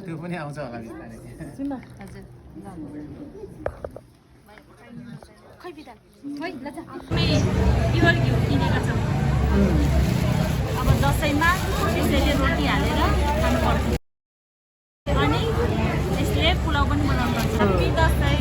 त्यो पनि आउँछ होला बिस्तारै प्योर घिउ किनेका छौँ अब दसैँमा त्यसैले रोटी हालेर खानुपर्छ अनि यसले पुलाउ पनि बनाउनु पर्छ।